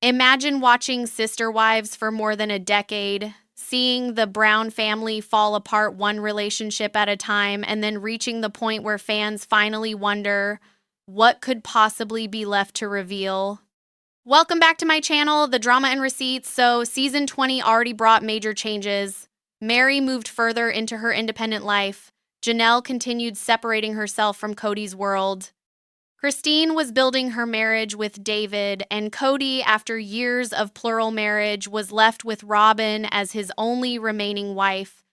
Imagine watching Sister Wives for more than a decade, seeing the Brown family fall apart one relationship at a time, and then reaching the point where fans finally wonder what could possibly be left to reveal. Welcome back to my channel, The Drama and Receipts. So, season 20 already brought major changes. Meri moved further into her independent life. Janelle continued separating herself from Kody's world. Christine was building her marriage with David, and Kody, after years of plural marriage, was left with Robyn as his only remaining wife.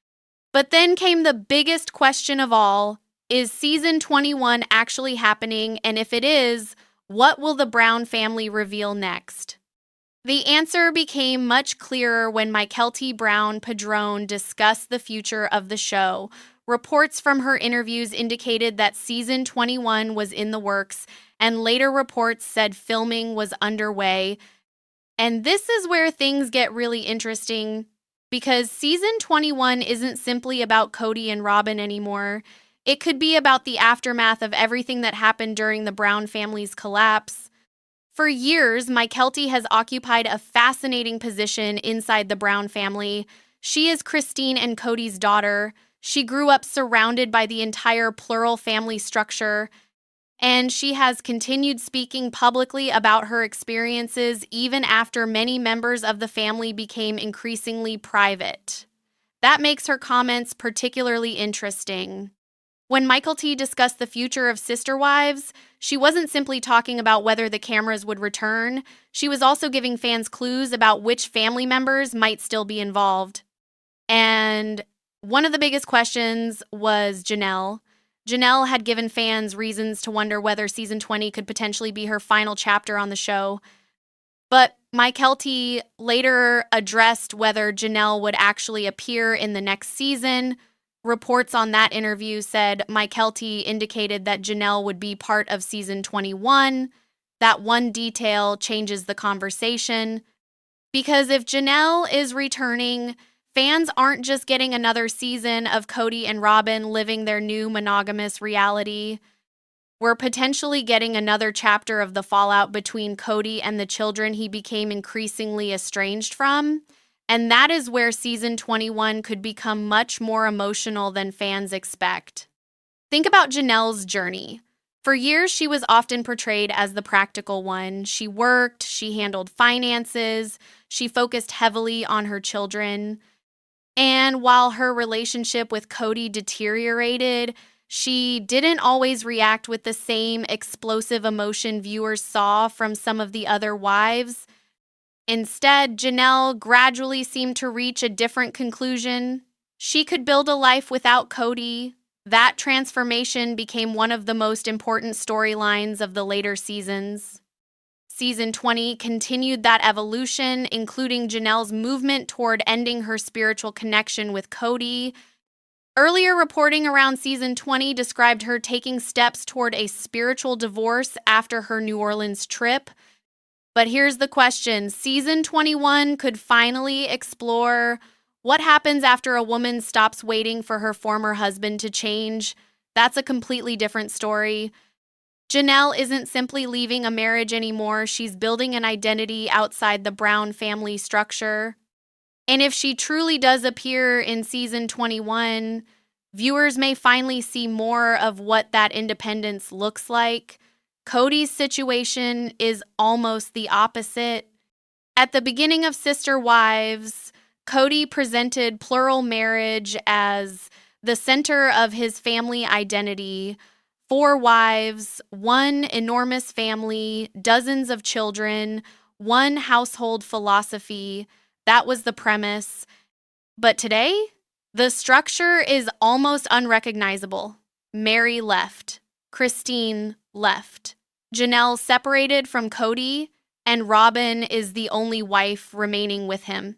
But then came the biggest question of all: is season 21 actually happening? And if it is, what will the Brown family reveal next? The answer became much clearer when Mykelti Brown Padron discussed the future of the show. Reports from her interviews indicated that season 21 was in the works, and later reports said filming was underway. And this is where things get really interesting, because season 21 isn't simply about Kody and Robyn anymore. It could be about the aftermath of everything that happened during the Brown family's collapse. For years, Mykelti has occupied a fascinating position inside the Brown family. She is Christine and Kody's daughter. She grew up surrounded by the entire plural family structure, and she has continued speaking publicly about her experiences even after many members of the family became increasingly private. That makes her comments particularly interesting. When Mykelti discussed the future of Sister Wives, she wasn't simply talking about whether the cameras would return. She was also giving fans clues about which family members might still be involved. And one of the biggest questions was Janelle. Janelle had given fans reasons to wonder whether season 20 could potentially be her final chapter on the show. But Mykelti later addressed whether Janelle would actually appear in the next season. Reports on that interview said Mykelti indicated that Janelle would be part of season 21. That one detail changes the conversation, because if Janelle is returning, fans aren't just getting another season of Kody and Robyn living their new monogamous reality. We're potentially getting another chapter of the fallout between Kody and the children he became increasingly estranged from. And that is where season 21 could become much more emotional than fans expect. Think about Janelle's journey. For years, she was often portrayed as the practical one. She worked, she handled finances, she focused heavily on her children. And while her relationship with Kody deteriorated, she didn't always react with the same explosive emotion viewers saw from some of the other wives. Instead, Janelle gradually seemed to reach a different conclusion. She could build a life without Kody. That transformation became one of the most important storylines of the later seasons. Season 20 continued that evolution, including Janelle's movement toward ending her spiritual connection with Kody. Earlier reporting around season 20 described her taking steps toward a spiritual divorce after her New Orleans trip. But here's the question: season 21 could finally explore what happens after a woman stops waiting for her former husband to change. That's a completely different story. Janelle isn't simply leaving a marriage anymore. She's building an identity outside the Brown family structure. And if she truly does appear in season 21, viewers may finally see more of what that independence looks like. Kody's situation is almost the opposite. At the beginning of Sister Wives, Kody presented plural marriage as the center of his family identity. 4 wives, 1 enormous family, dozens of children, 1 household philosophy. That was the premise. But today, the structure is almost unrecognizable. Meri left. Christine left. Janelle separated from Kody, and Robyn is the only wife remaining with him.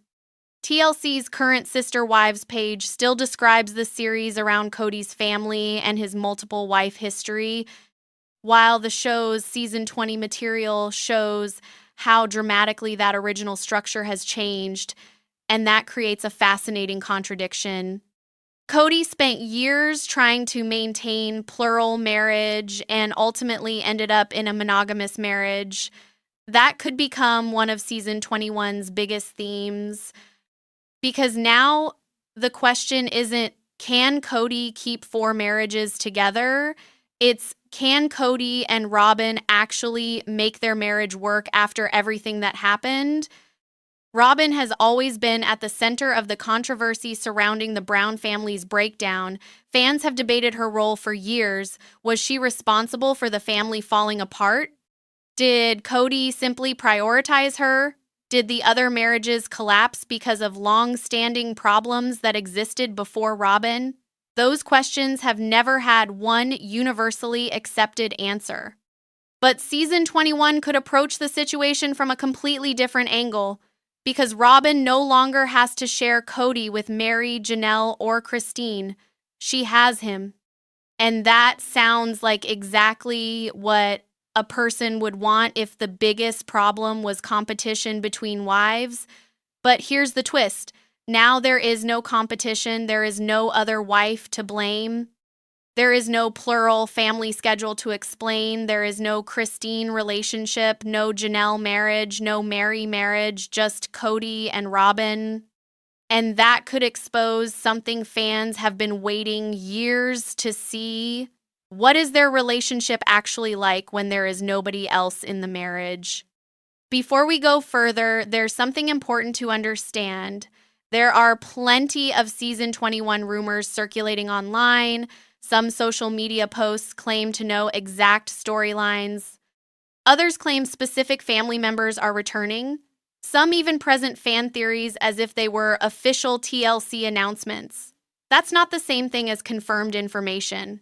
TLC's current Sister Wives page still describes the series around Kody's family and his multiple wife history, while the show's season 20 material shows how dramatically that original structure has changed, and that creates a fascinating contradiction. Kody spent years trying to maintain plural marriage and ultimately ended up in a monogamous marriage. That could become one of season 21's biggest themes, because now the question isn't, can Kody keep 4 marriages together? It's, can Kody and Robyn actually make their marriage work after everything that happened? Robyn has always been at the center of the controversy surrounding the Brown family's breakdown. Fans have debated her role for years. Was she responsible for the family falling apart? Did Kody simply prioritize her? Did the other marriages collapse because of long-standing problems that existed before Robyn? Those questions have never had one universally accepted answer. But season 21 could approach the situation from a completely different angle, because Robyn no longer has to share Kody with Meri, Janelle, or Christine. She has him. And that sounds like exactly what a person would want if the biggest problem was competition between wives. But here's the twist. Now there is no competition. There is no other wife to blame. There is no plural family schedule to explain. There is no Christine relationship, no Janelle marriage, no Meri marriage, just Kody and Robyn. And that could expose something fans have been waiting years to see. What is their relationship actually like when there is nobody else in the marriage? Before we go further, there's something important to understand. There are plenty of season 21 rumors circulating online. Some social media posts claim to know exact storylines. Others claim specific family members are returning. Some even present fan theories as if they were official TLC announcements. That's not the same thing as confirmed information.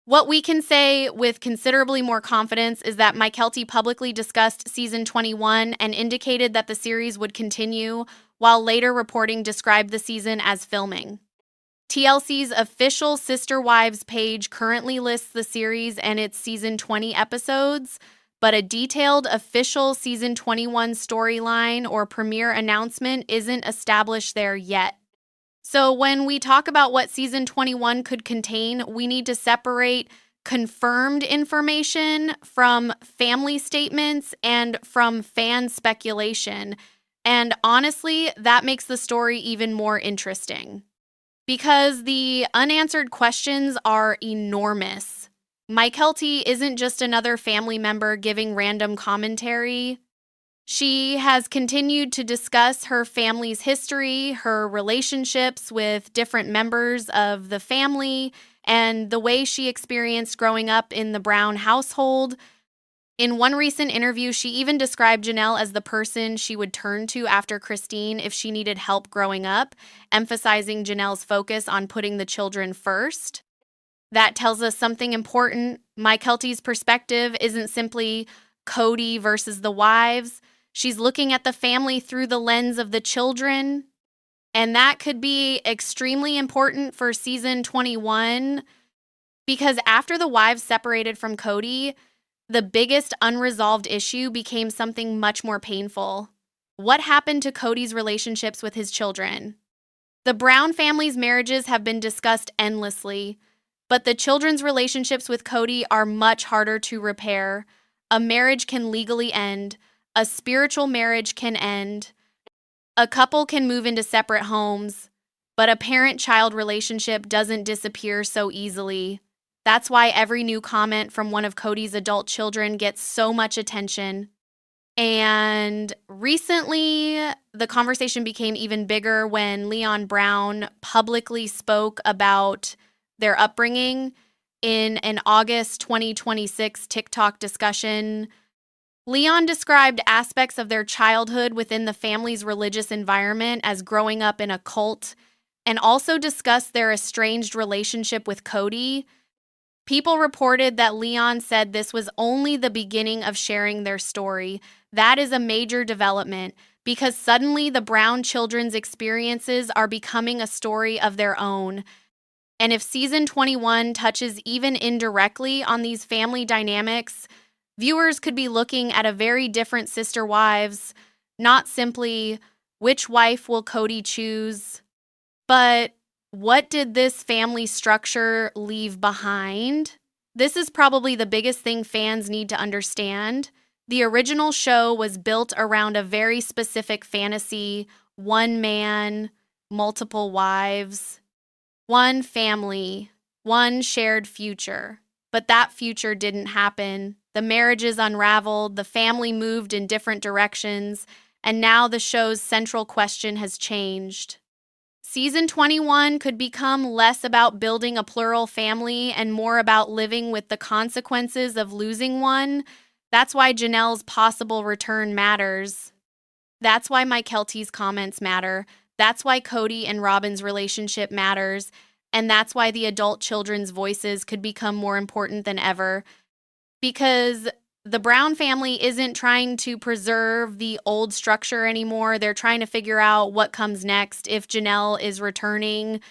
What we can say with considerably more confidence is that Mykelti publicly discussed season 21 and indicated that the series would continue, while later reporting described the season as filming. TLC's official Sister Wives page currently lists the series and its season 20 episodes, but a detailed official season 21 storyline or premiere announcement isn't established there yet. So when we talk about what season 21 could contain, we need to separate confirmed information from family statements and from fan speculation. And honestly, that makes the story even more interesting, because the unanswered questions are enormous. Mykelti isn't just another family member giving random commentary. She has continued to discuss her family's history, her relationships with different members of the family, and the way she experienced growing up in the Brown household. In one recent interview, she even described Janelle as the person she would turn to after Christine if she needed help growing up, emphasizing Janelle's focus on putting the children first. That tells us something important. Mykelti's perspective isn't simply Kody versus the wives. She's looking at the family through the lens of the children. And that could be extremely important for season 21, because after the wives separated from Kody, the biggest unresolved issue became something much more painful. What happened to Kody's relationships with his children? The Brown family's marriages have been discussed endlessly, but the children's relationships with Kody are much harder to repair. A marriage can legally end. A spiritual marriage can end. A couple can move into separate homes, but a parent-child relationship doesn't disappear so easily. That's why every new comment from one of Kody's adult children gets so much attention. And recently, the conversation became even bigger when Leon Brown publicly spoke about their upbringing in an August 2026 TikTok discussion. Leon described aspects of their childhood within the family's religious environment as growing up in a cult, and also discussed their estranged relationship with Kody. People reported that Leon said this was only the beginning of sharing their story. That is a major development, because suddenly the Brown children's experiences are becoming a story of their own. And if season 21 touches even indirectly on these family dynamics, viewers could be looking at a very different Sister Wives, not simply which wife will Kody choose, but what did this family structure leave behind? This is probably the biggest thing fans need to understand. The original show was built around a very specific fantasy: one man, multiple wives, one family, one shared future. But that future didn't happen. The marriages unraveled, the family moved in different directions, and now the show's central question has changed. Season 21 could become less about building a plural family and more about living with the consequences of losing one. That's why Janelle's possible return matters. That's why Mykelti's comments matter. That's why Kody and Robyn's relationship matters. And that's why the adult children's voices could become more important than ever. Because the Brown family isn't trying to preserve the old structure anymore. They're trying to figure out what comes next, if Janelle is returning,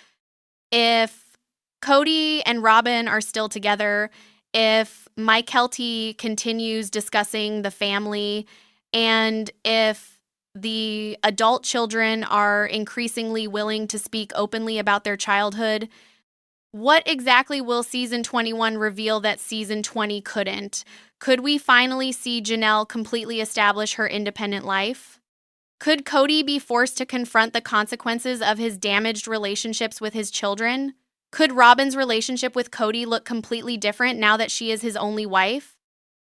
if Kody and Robyn are still together, if Mykelti continues discussing the family, and if the adult children are increasingly willing to speak openly about their childhood. What exactly will season 21 reveal that season 20 couldn't? Could we finally see Janelle completely establish her independent life? Could Kody be forced to confront the consequences of his damaged relationships with his children? Could Robyn's relationship with Kody look completely different now that she is his only wife?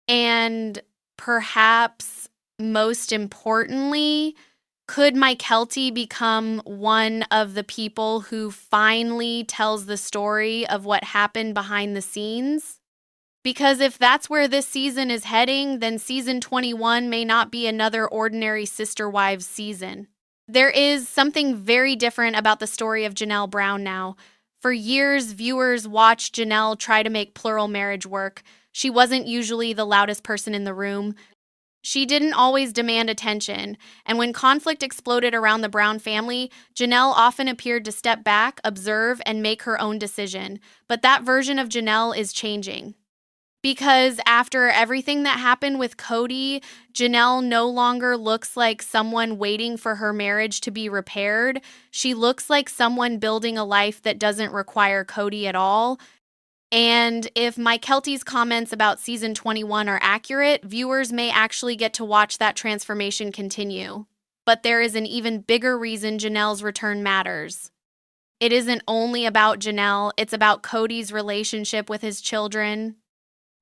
And perhaps most importantly, could Mykelti become one of the people who finally tells the story of what happened behind the scenes? Because if that's where this season is heading, then season 21 may not be another ordinary Sister Wives season. There is something very different about the story of Janelle Brown now. For years, viewers watched Janelle try to make plural marriage work. She wasn't usually the loudest person in the room. She didn't always demand attention, and when conflict exploded around the Brown family, Janelle often appeared to step back, observe, and make her own decision. But that version of Janelle is changing. Because after everything that happened with Kody, Janelle no longer looks like someone waiting for her marriage to be repaired. She looks like someone building a life that doesn't require Kody at all. And if Mykelti's comments about season 21 are accurate, viewers may actually get to watch that transformation continue. But there is an even bigger reason Janelle's return matters. It isn't only about Janelle, it's about Kody's relationship with his children.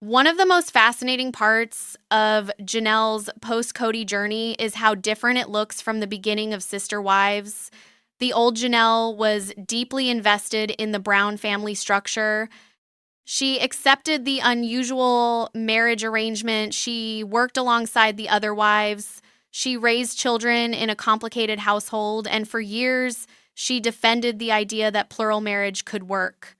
One of the most fascinating parts of Janelle's post-Kody journey is how different it looks from the beginning of Sister Wives. The old Janelle was deeply invested in the Brown family structure. She accepted the unusual marriage arrangement. She worked alongside the other wives. She raised children in a complicated household, and for years, she defended the idea that plural marriage could work.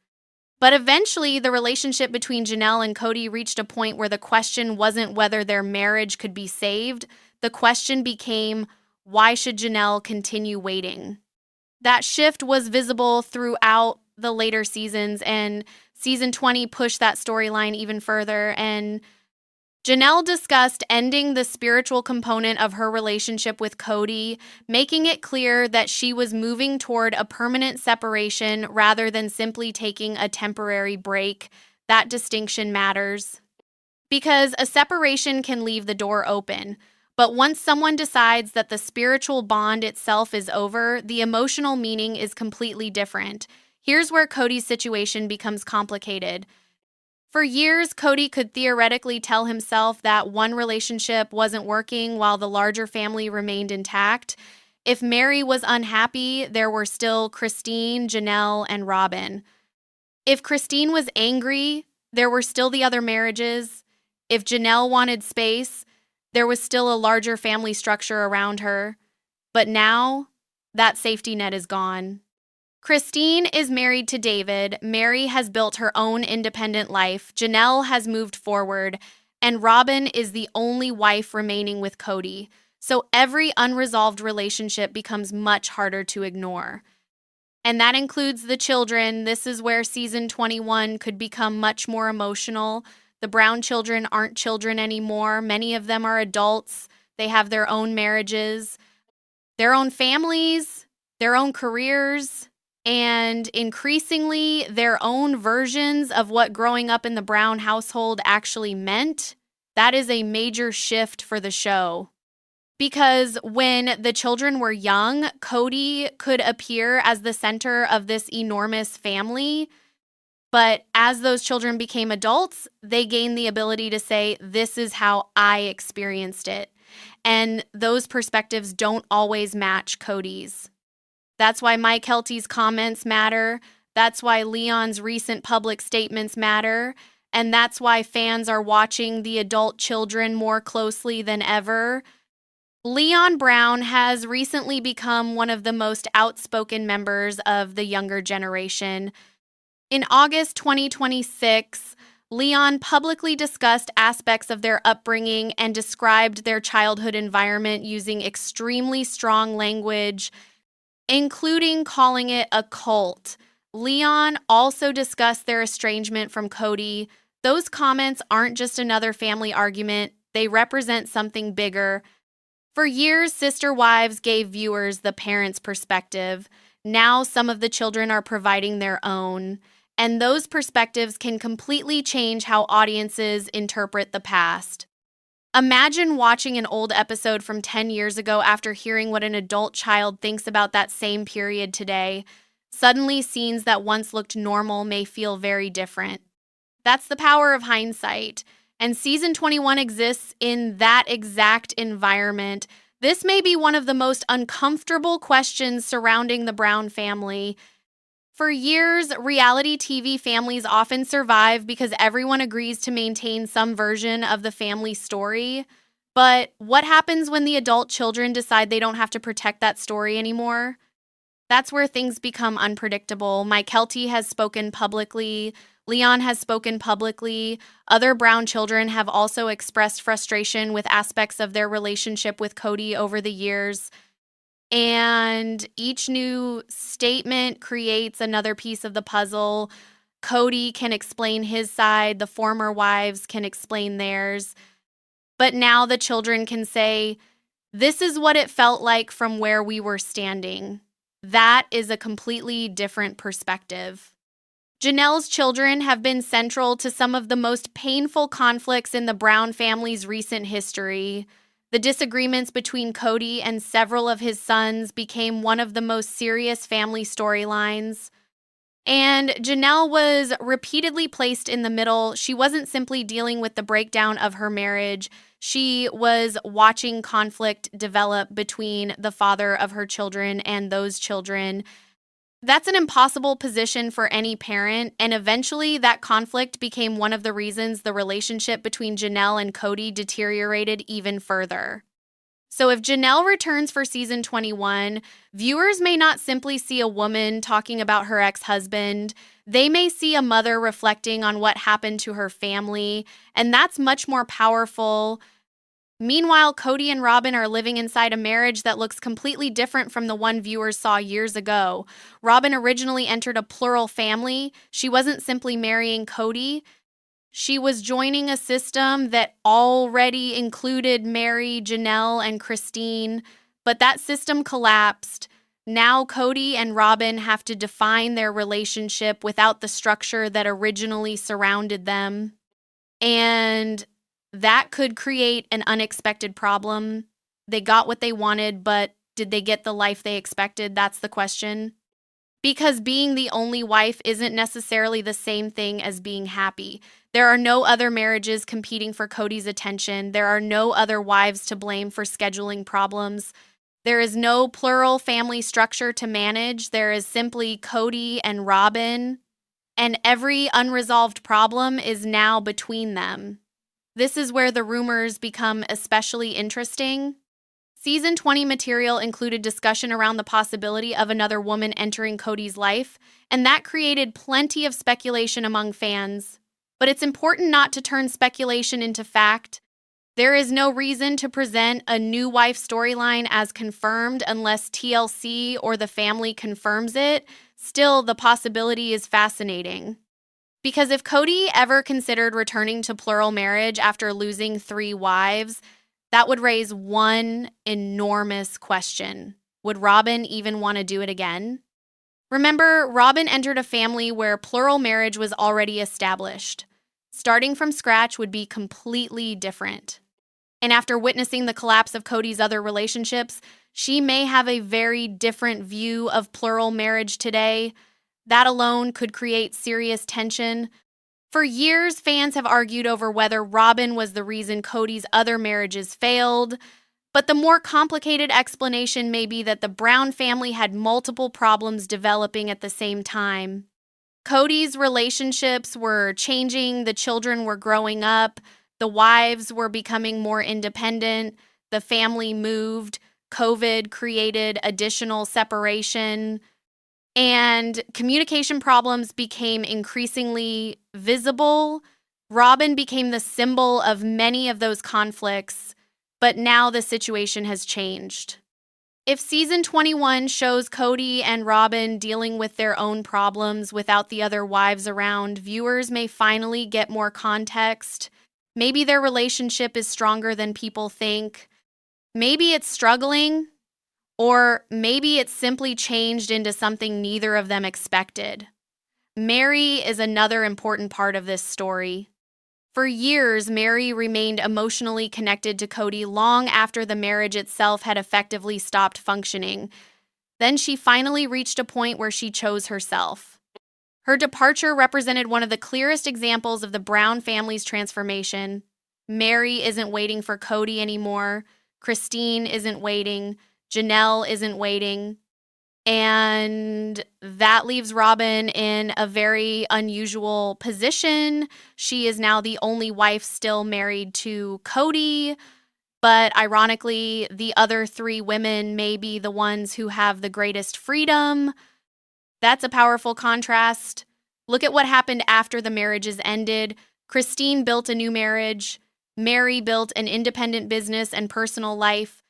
But eventually, the relationship between Janelle and Kody reached a point where the question wasn't whether their marriage could be saved. The question became, why should Janelle continue waiting? That shift was visible throughout the later seasons, and season 20 pushed that storyline even further. And Janelle discussed ending the spiritual component of her relationship with Kody, making it clear that she was moving toward a permanent separation rather than simply taking a temporary break. That distinction matters. Because a separation can leave the door open, but once someone decides that the spiritual bond itself is over, the emotional meaning is completely different. Here's where Kody's situation becomes complicated. For years, Kody could theoretically tell himself that one relationship wasn't working while the larger family remained intact. If Meri was unhappy, there were still Christine, Janelle, and Robyn. If Christine was angry, there were still the other marriages. If Janelle wanted space, there was still a larger family structure around her. But now, that safety net is gone. Christine is married to David, Meri has built her own independent life, Janelle has moved forward, and Robyn is the only wife remaining with Kody. So every unresolved relationship becomes much harder to ignore. And that includes the children. This is where season 21 could become much more emotional. The Brown children aren't children anymore. Many of them are adults. They have their own marriages, their own families, their own careers, and increasingly their own versions of what growing up in the Brown household actually meant. That is a major shift for the show. Because when the children were young, Kody could appear as the center of this enormous family. But as those children became adults, they gained the ability to say, this is how I experienced it. And those perspectives don't always match Kody's. That's why Mykelti's comments matter. That's why Leon's recent public statements matter. And that's why fans are watching the adult children more closely than ever. Leon Brown has recently become one of the most outspoken members of the younger generation. In August 2026, Leon publicly discussed aspects of their upbringing and described their childhood environment using extremely strong language, including calling it a cult. Leon also discussed their estrangement from Kody. Those comments aren't just another family argument, they represent something bigger. For years, Sister Wives gave viewers the parents' perspective. Now some of the children are providing their own. And those perspectives can completely change how audiences interpret the past. Imagine watching an old episode from 10 years ago after hearing what an adult child thinks about that same period today. Suddenly, scenes that once looked normal may feel very different. That's the power of hindsight. And season 21 exists in that exact environment. This may be one of the most uncomfortable questions surrounding the Brown family. For years, reality TV families often survive because everyone agrees to maintain some version of the family story. But what happens when the adult children decide they don't have to protect that story anymore? That's where things become unpredictable. Mykelti has spoken publicly. Leon has spoken publicly. Other Brown children have also expressed frustration with aspects of their relationship with Kody over the years. And each new statement creates another piece of the puzzle. Kody can explain his side, the former wives can explain theirs. But now the children can say, this is what it felt like from where we were standing. That is a completely different perspective. Janelle's children have been central to some of the most painful conflicts in the Brown family's recent history. The disagreements between Kody and several of his sons became one of the most serious family storylines. And Janelle was repeatedly placed in the middle. She wasn't simply dealing with the breakdown of her marriage. She was watching conflict develop between the father of her children and those children. That's an impossible position for any parent, and eventually that conflict became one of the reasons the relationship between Janelle and Kody deteriorated even further. So if Janelle returns for season 21, viewers may not simply see a woman talking about her ex-husband. They may see a mother reflecting on what happened to her family, and that's much more powerful. Meanwhile, Kody and Robyn are living inside a marriage that looks completely different from the one viewers saw years ago. Robyn originally entered a plural family. She wasn't simply marrying Kody. She was joining a system that already included Meri, Janelle, and Christine, but that system collapsed. Now Kody and Robyn have to define their relationship without the structure that originally surrounded them. And that could create an unexpected problem. They got what they wanted, but did they get the life they expected? That's the question. Because being the only wife isn't necessarily the same thing as being happy. There are no other marriages competing for Kody's attention. There are no other wives to blame for scheduling problems. There is no plural family structure to manage. There is simply Kody and Robyn, and every unresolved problem is now between them. This is where the rumors become especially interesting. Season 20 material included discussion around the possibility of another woman entering Kody's life, and that created plenty of speculation among fans. But it's important not to turn speculation into fact. There is no reason to present a new wife storyline as confirmed unless TLC or the family confirms it. Still, the possibility is fascinating. Because if Kody ever considered returning to plural marriage after losing 3 wives, that would raise one enormous question. Would Robyn even want to do it again? Remember, Robyn entered a family where plural marriage was already established. Starting from scratch would be completely different. And after witnessing the collapse of Kody's other relationships, she may have a very different view of plural marriage today. That alone could create serious tension. For years, fans have argued over whether Robyn was the reason Kody's other marriages failed, but the more complicated explanation may be that the Brown family had multiple problems developing at the same time. Kody's relationships were changing, the children were growing up, the wives were becoming more independent, the family moved, COVID created additional separation, and communication problems became increasingly visible. Robyn became the symbol of many of those conflicts, but now the situation has changed. If season 21 shows Kody and Robyn dealing with their own problems without the other wives around, viewers may finally get more context. Maybe their relationship is stronger than people think. Maybe it's struggling, or maybe it's simply changed into something neither of them expected. Meri is another important part of this story. For years, Meri remained emotionally connected to Kody long after the marriage itself had effectively stopped functioning. Then she finally reached a point where she chose herself. Her departure represented one of the clearest examples of the Brown family's transformation. Meri isn't waiting for Kody anymore. Christine isn't waiting. Janelle isn't waiting. And that leaves Robyn in a very unusual position. She is now the only wife still married to Kody, but ironically, the other three women may be the ones who have the greatest freedom. That's a powerful contrast. Look at what happened after the marriages ended. Christine built a new marriage. Meri built an independent business and personal life.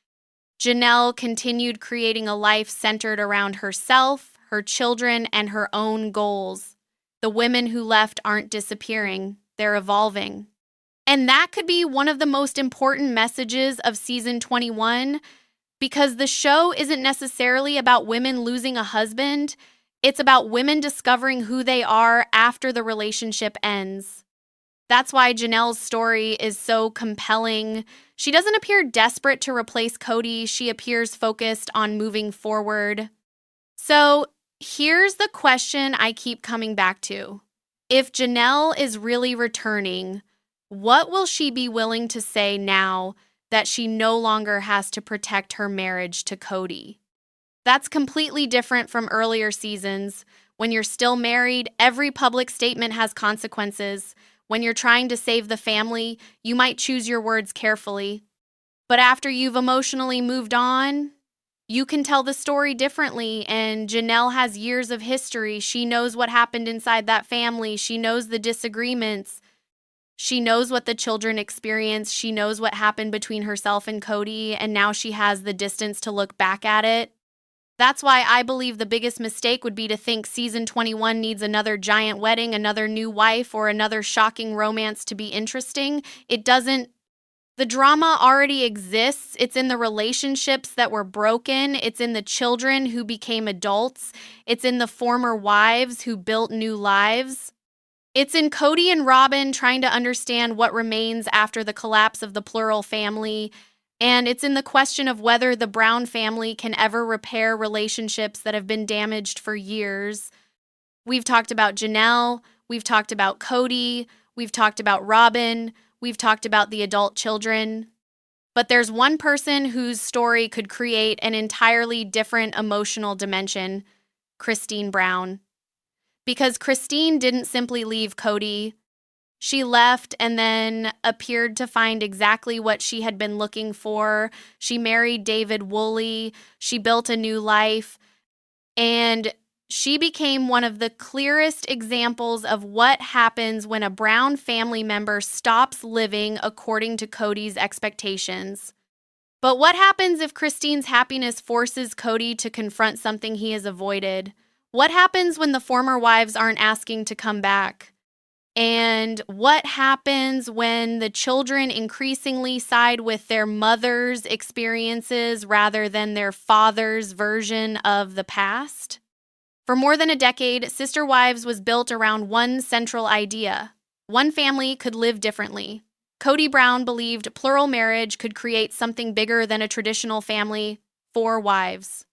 Janelle continued creating a life centered around herself, her children, and her own goals. The women who left aren't disappearing, they're evolving. And that could be one of the most important messages of season 21, because the show isn't necessarily about women losing a husband, it's about women discovering who they are after the relationship ends. That's why Janelle's story is so compelling. She doesn't appear desperate to replace Kody. She appears focused on moving forward. So here's the question I keep coming back to. If Janelle is really returning, what will she be willing to say now that she no longer has to protect her marriage to Kody? That's completely different from earlier seasons. When you're still married, every public statement has consequences. When you're trying to save the family, you might choose your words carefully. But after you've emotionally moved on, you can tell the story differently, and Janelle has years of history. She knows what happened inside that family. She knows the disagreements. She knows what the children experienced. She knows what happened between herself and Kody, and now she has the distance to look back at it. That's why I believe the biggest mistake would be to think season 21 needs another giant wedding, another new wife, or another shocking romance to be interesting. It doesn't. The drama already exists. It's in the relationships that were broken. It's in the children who became adults. It's in the former wives who built new lives. It's in Kody and Robyn trying to understand what remains after the collapse of the plural family. And it's in the question of whether the Brown family can ever repair relationships that have been damaged for years. We've talked about Janelle. We've talked about Kody. We've talked about Robyn. We've talked about the adult children. But there's one person whose story could create an entirely different emotional dimension: Christine Brown. Because Christine didn't simply leave Kody. She left and then appeared to find exactly what she had been looking for. She married David Woolley. She built a new life. And she became one of the clearest examples of what happens when a Brown family member stops living according to Kody's expectations. But what happens if Christine's happiness forces Kody to confront something he has avoided? What happens when the former wives aren't asking to come back? And what happens when the children increasingly side with their mother's experiences rather than their father's version of the past? For more than a decade, Sister Wives was built around one central idea: one family could live differently. Kody Brown believed plural marriage could create something bigger than a traditional family, 4 wives,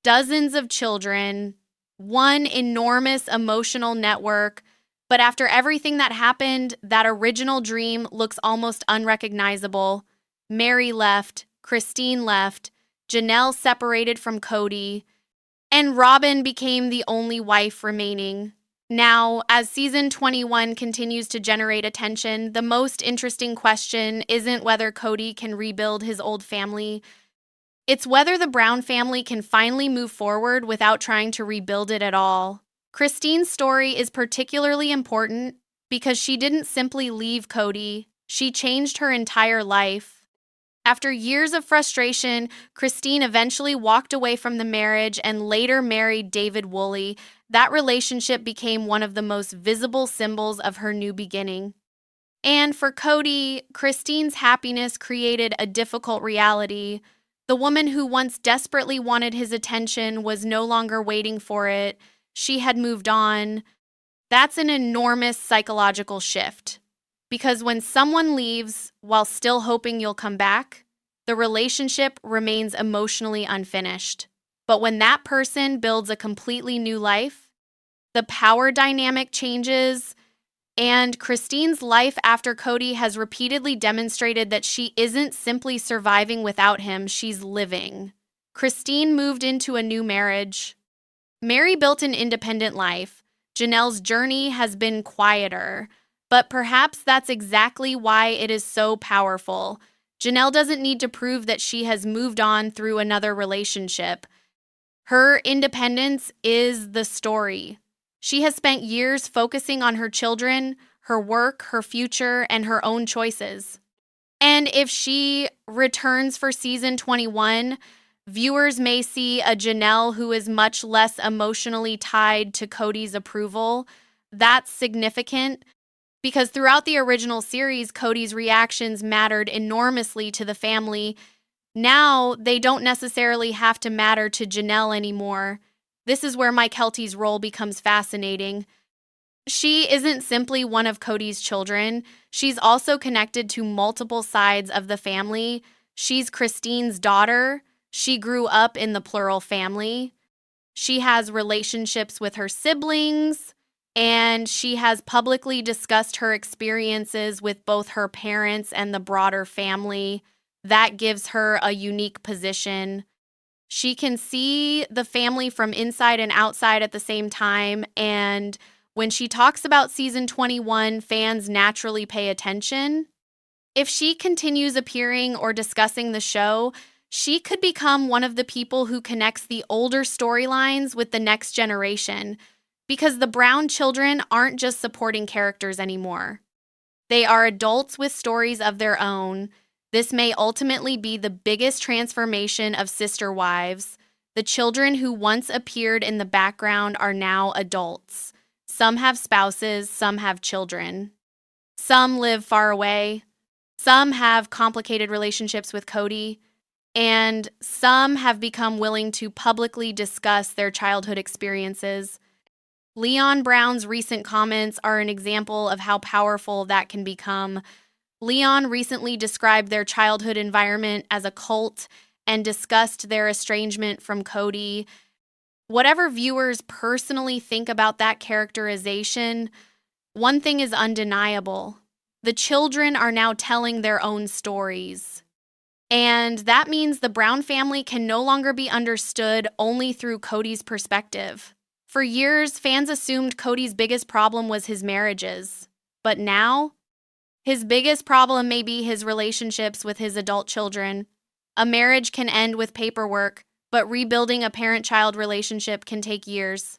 dozens of children, one enormous emotional network. But after everything that happened, that original dream looks almost unrecognizable. Meri left, Christine left, Janelle separated from Kody, and Robyn became the only wife remaining. Now, as season 21 continues to generate attention, the most interesting question isn't whether Kody can rebuild his old family. It's whether the Brown family can finally move forward without trying to rebuild it at all. Christine's story is particularly important because she didn't simply leave Kody, she changed her entire life. After years of frustration, Christine eventually walked away from the marriage and later married David Woolley. That relationship became one of the most visible symbols of her new beginning. And for Kody, Christine's happiness created a difficult reality. The woman who once desperately wanted his attention was no longer waiting for it. She had moved on. That's an enormous psychological shift. Because when someone leaves while still hoping you'll come back, the relationship remains emotionally unfinished. But when that person builds a completely new life, the power dynamic changes, and Christine's life after Kody has repeatedly demonstrated that she isn't simply surviving without him, she's living. Christine moved into a new marriage. Meri built an independent life. Janelle's journey has been quieter. But perhaps that's exactly why it is so powerful. Janelle doesn't need to prove that she has moved on through another relationship. Her independence is the story. She has spent years focusing on her children, her work, her future, and her own choices. And if she returns for season 21, viewers may see a Janelle who is much less emotionally tied to Kody's approval. That's significant because throughout the original series, Kody's reactions mattered enormously to the family. Now, they don't necessarily have to matter to Janelle anymore. This is where Mykelti's role becomes fascinating. She isn't simply one of Kody's children. She's also connected to multiple sides of the family. She's Christine's daughter. She grew up in the plural family. She has relationships with her siblings, and she has publicly discussed her experiences with both her parents and the broader family. That gives her a unique position. She can see the family from inside and outside at the same time, and when she talks about season 21, fans naturally pay attention. If she continues appearing or discussing the show, she could become one of the people who connects the older storylines with the next generation, because the Brown children aren't just supporting characters anymore. They are adults with stories of their own. This may ultimately be the biggest transformation of Sister Wives. The children who once appeared in the background are now adults. Some have spouses, some have children. Some live far away. Some have complicated relationships with Kody. And some have become willing to publicly discuss their childhood experiences. Leon Brown's recent comments are an example of how powerful that can become. Leon recently described their childhood environment as a cult and discussed their estrangement from Kody. Whatever viewers personally think about that characterization, one thing is undeniable. The children are now telling their own stories. And that means the Brown family can no longer be understood only through Kody's perspective. For years, fans assumed Kody's biggest problem was his marriages. But now, his biggest problem may be his relationships with his adult children. A marriage can end with paperwork, but rebuilding a parent-child relationship can take years.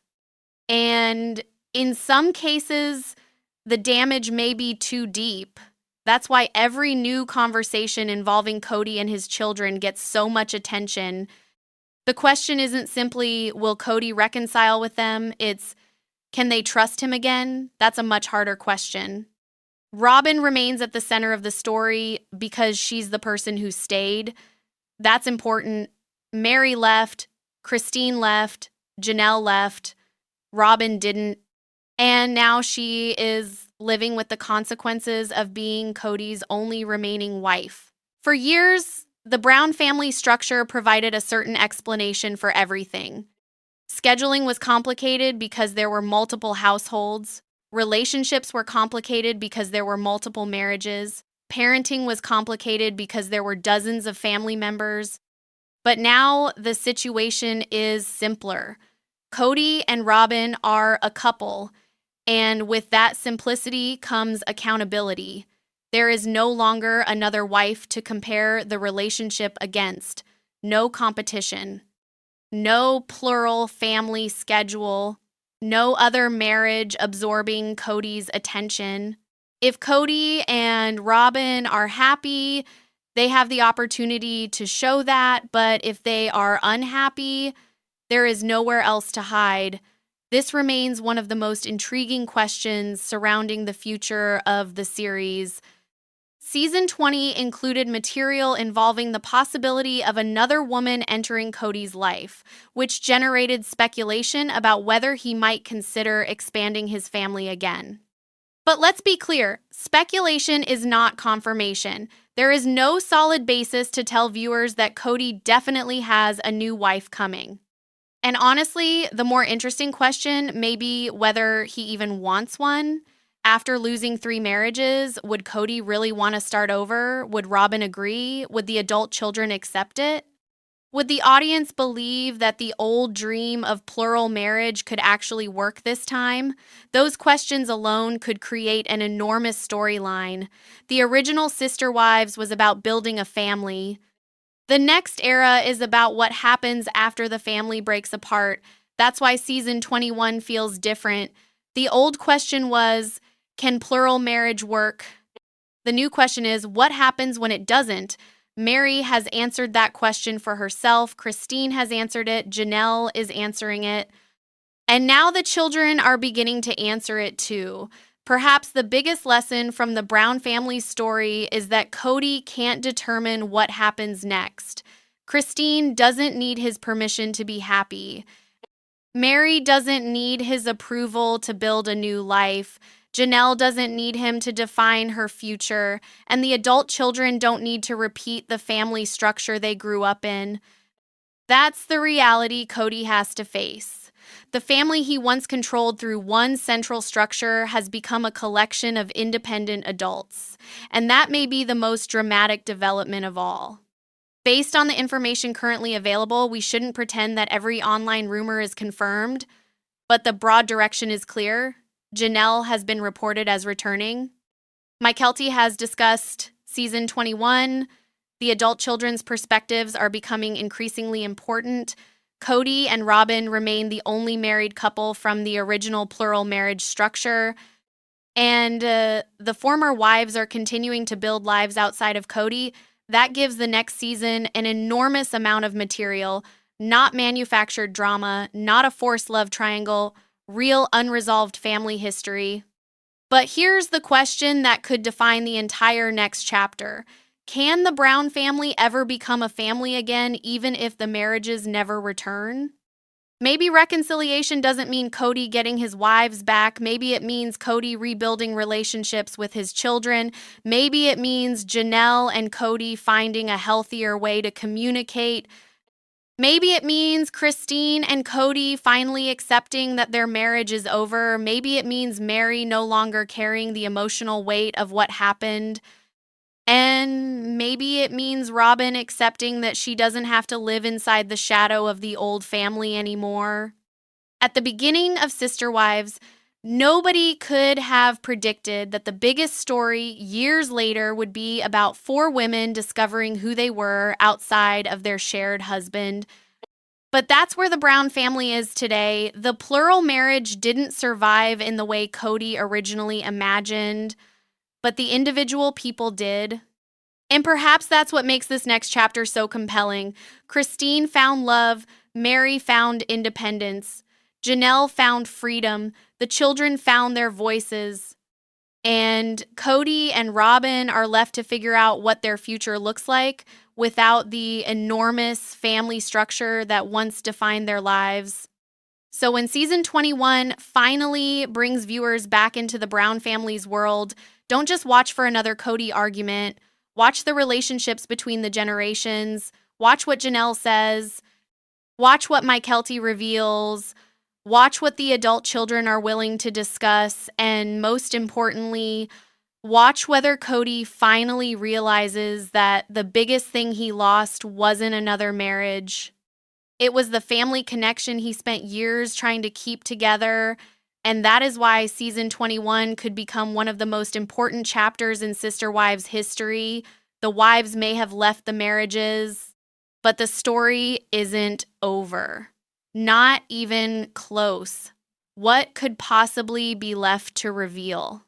And in some cases, the damage may be too deep. That's why every new conversation involving Kody and his children gets so much attention. The question isn't simply, will Kody reconcile with them? It's, can they trust him again? That's a much harder question. Robyn remains at the center of the story because she's the person who stayed. That's important. Meri left, Christine left, Janelle left, Robyn didn't. And now she is living with the consequences of being Kody's only remaining wife. For years, the Brown family structure provided a certain explanation for everything. Scheduling was complicated because there were multiple households. Relationships were complicated because there were multiple marriages. Parenting was complicated because there were dozens of family members. But now the situation is simpler. Kody and Robyn are a couple, and with that simplicity comes accountability. There is no longer another wife to compare the relationship against. No competition. No plural family schedule. No other marriage absorbing Kody's attention. If Kody and Robyn are happy, they have the opportunity to show that, but if they are unhappy, there is nowhere else to hide. This remains one of the most intriguing questions surrounding the future of the series. Season 20 included material involving the possibility of another woman entering Kody's life, which generated speculation about whether he might consider expanding his family again. But let's be clear, speculation is not confirmation. There is no solid basis to tell viewers that Kody definitely has a new wife coming. And honestly, the more interesting question may be whether he even wants one. After losing 3 marriages, would Kody really want to start over? Would Robyn agree? Would the adult children accept it? Would the audience believe that the old dream of plural marriage could actually work this time? Those questions alone could create an enormous storyline. The original Sister Wives was about building a family. The next era is about what happens after the family breaks apart. That's why season 21 feels different. The old question was, can plural marriage work? The new question is, what happens when it doesn't? Meri has answered that question for herself. Christine has answered it. Janelle is answering it. And now the children are beginning to answer it too. Perhaps the biggest lesson from the Brown family's story is that Kody can't determine what happens next. Christine doesn't need his permission to be happy. Meri doesn't need his approval to build a new life. Janelle doesn't need him to define her future, and the adult children don't need to repeat the family structure they grew up in. That's the reality Kody has to face. The family he once controlled through one central structure has become a collection of independent adults, and that may be the most dramatic development of all. Based on the information currently available, we shouldn't pretend that every online rumor is confirmed, but the broad direction is clear. Janelle has been reported as returning. Mykelti has discussed season 21. The adult children's perspectives are becoming increasingly important. Kody and Robyn remain the only married couple from the original plural marriage structure. And the former wives are continuing to build lives outside of Kody. That gives the next season an enormous amount of material, not manufactured drama, not a forced love triangle, real unresolved family history. But here's the question that could define the entire next chapter. Can the Brown family ever become a family again, even if the marriages never return? Maybe reconciliation doesn't mean Kody getting his wives back. Maybe it means Kody rebuilding relationships with his children. Maybe it means Janelle and Kody finding a healthier way to communicate. Maybe it means Christine and Kody finally accepting that their marriage is over. Maybe it means Meri no longer carrying the emotional weight of what happened. And maybe it means Robyn accepting that she doesn't have to live inside the shadow of the old family anymore. At the beginning of Sister Wives, nobody could have predicted that the biggest story years later would be about 4 women discovering who they were outside of their shared husband. But that's where the Brown family is today. The plural marriage didn't survive in the way Kody originally imagined, but the individual people did. And perhaps that's what makes this next chapter so compelling. Christine found love, Meri found independence, Janelle found freedom, the children found their voices, and Kody and Robyn are left to figure out what their future looks like without the enormous family structure that once defined their lives. So when season 21 finally brings viewers back into the Brown family's world, don't just watch for another Kody argument. Watch the relationships between the generations. Watch what Janelle says. Watch what Mykelti reveals. Watch what the adult children are willing to discuss. And most importantly, watch whether Kody finally realizes that the biggest thing he lost wasn't another marriage. It was the family connection he spent years trying to keep together. And that is why season 21 could become one of the most important chapters in Sister Wives history. The wives may have left the marriages, but the story isn't over. Not even close. What could possibly be left to reveal?